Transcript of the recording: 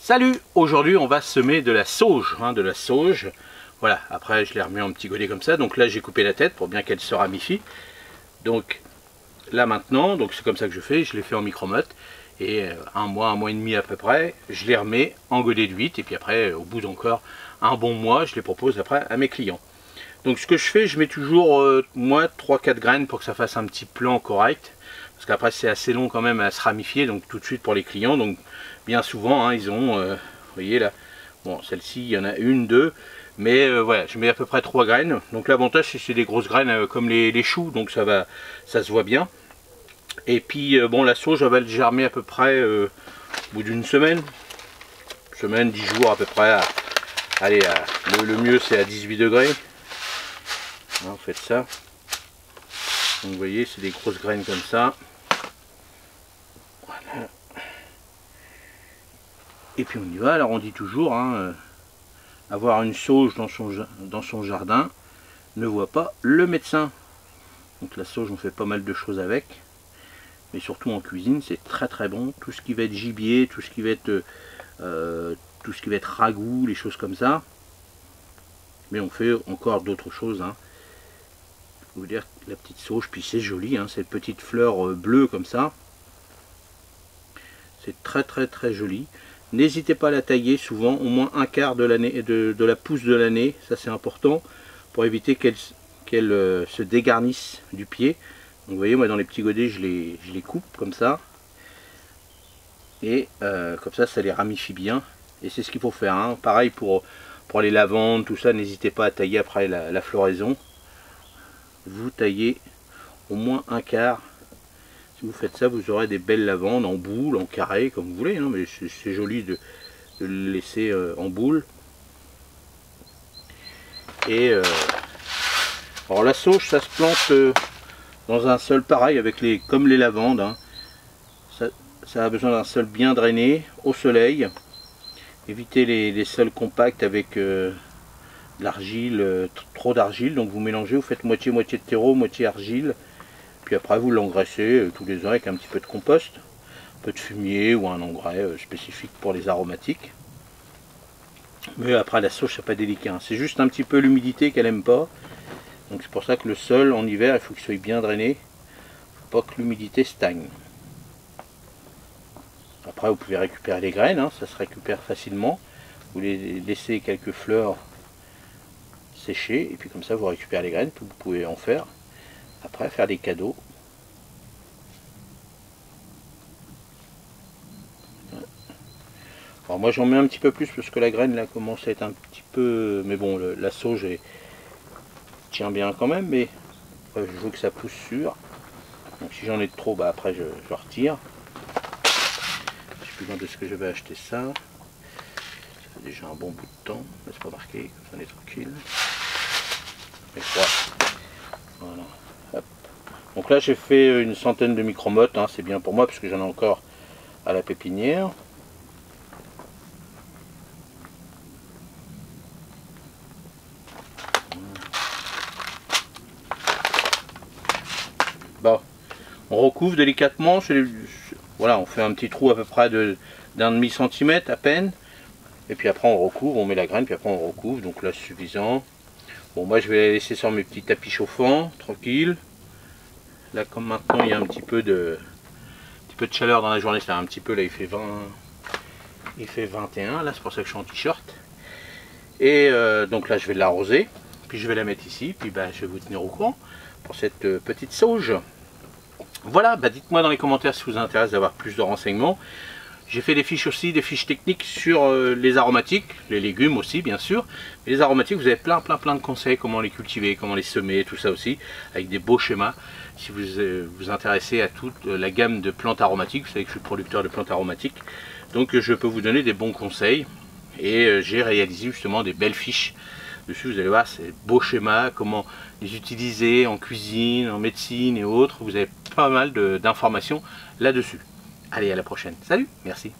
Salut! Aujourd'hui on va semer de la sauge, Voilà, après je l'ai remis en petit godet comme ça. Donc là j'ai coupé la tête pour bien qu'elle se ramifie. Donc là maintenant, donc c'est comme ça que je fais, je l'ai fait en micro-motte. Et un mois et demi à peu près, je les remets en godet de 8. Et puis après, au bout d'encore un bon mois, je les propose après à mes clients. Donc ce que je fais, je mets toujours moi 3-4 graines pour que ça fasse un petit plan correct. Parce qu'après c'est assez long quand même à se ramifier, donc tout de suite pour les clients. Donc bien souvent, ils ont, vous voyez là, bon celle-ci il y en a une, deux, mais voilà, je mets à peu près 3 graines. Donc l'avantage c'est que c'est des grosses graines comme les choux, donc ça se voit bien. Et puis bon, la sauge elle va le germer à peu près au bout d'une semaine, 10 jours à peu près. Allez, le mieux c'est à 18 degrés. Vous faites ça. Donc vous voyez, c'est des grosses graines comme ça. Voilà. Et puis on y va. Alors on dit toujours, avoir une sauge dans son jardin ne voit pas le médecin. Donc la sauge, on fait pas mal de choses avec. Mais surtout en cuisine, c'est très très bon. Tout ce qui va être gibier, tout ce qui va être ragoût, les choses comme ça. Mais on fait encore d'autres choses. Je vais vous dire, la petite sauge, puis c'est joli, cette petite fleur bleue comme ça. C'est très très très joli. N'hésitez pas à la tailler souvent, au moins un quart de la pousse de l'année, ça c'est important, pour éviter qu'elle se dégarnisse du pied. Donc vous voyez, moi dans les petits godets, je les coupe comme ça. Et comme ça les ramifie bien. Et c'est ce qu'il faut faire. Pareil pour les lavandes, tout ça, n'hésitez pas à tailler après la floraison. Vous taillez au moins un quart. Si vous faites ça, vous aurez des belles lavandes en boule, en carré, comme vous voulez. Mais c'est joli de le laisser en boule. Et alors la sauge, ça se plante dans un sol pareil, comme les lavandes. Ça a besoin d'un sol bien drainé, au soleil. Évitez les sols compacts avec de l'argile, trop d'argile. Donc vous mélangez, vous faites moitié-moitié de terreau, moitié argile. Puis après vous l'engraissez tous les ans avec un petit peu de compost, un peu de fumier ou un engrais spécifique pour les aromatiques. Mais après la sauge c'est pas délicat, c'est juste un petit peu l'humidité qu'elle aime pas. Donc c'est pour ça que le sol en hiver il faut qu'il soit bien drainé. Il ne faut pas que l'humidité stagne. Après vous pouvez récupérer les graines, ça se récupère facilement. Vous les laissez quelques fleurs sécher et puis comme ça vous récupérez les graines, puis vous pouvez en faire. Après faire des cadeaux. Alors moi j'en mets un petit peu plus parce que la graine là commence à être un petit peu... Mais bon, la sauge tient bien quand même, mais je veux que ça pousse sûr. Donc si j'en ai de trop, après je retire. Je sais plus quand est-ce que je vais acheter ça. Ça fait déjà un bon bout de temps. Mais c'est pas marqué, comme ça on est tranquille. Mais voilà. Hop. Donc là j'ai fait une centaine de micro-mottes, c'est bien pour moi parce que j'en ai encore à la pépinière. Bon, on recouvre délicatement, voilà, on fait un petit trou à peu près d'un demi-centimètre à peine. Et puis après on recouvre, on met la graine, puis après on recouvre, donc là c'est suffisant. Bon, moi je vais la laisser sur mes petits tapis chauffants, tranquille. Là comme maintenant il y a un petit peu de chaleur dans la journée, c'est un petit peu, là il fait 21, là c'est pour ça que je suis en t-shirt. Et donc là je vais l'arroser, puis je vais la mettre ici, puis je vais vous tenir au courant pour cette petite sauge. Voilà, dites-moi dans les commentaires si vous intéresse d'avoir plus de renseignements. J'ai fait des fiches aussi, des fiches techniques sur les aromatiques, les légumes aussi bien sûr. Mais les aromatiques, vous avez plein de conseils, comment les cultiver, comment les semer, tout ça aussi, avec des beaux schémas. Si vous vous intéressez à toute la gamme de plantes aromatiques, vous savez que je suis producteur de plantes aromatiques, donc je peux vous donner des bons conseils. Et j'ai réalisé justement des belles fiches dessus, vous allez voir, c'est beaux schémas, comment les utiliser en cuisine, en médecine et autres. Vous avez pas mal d'informations là-dessus. Allez, à la prochaine. Salut, merci.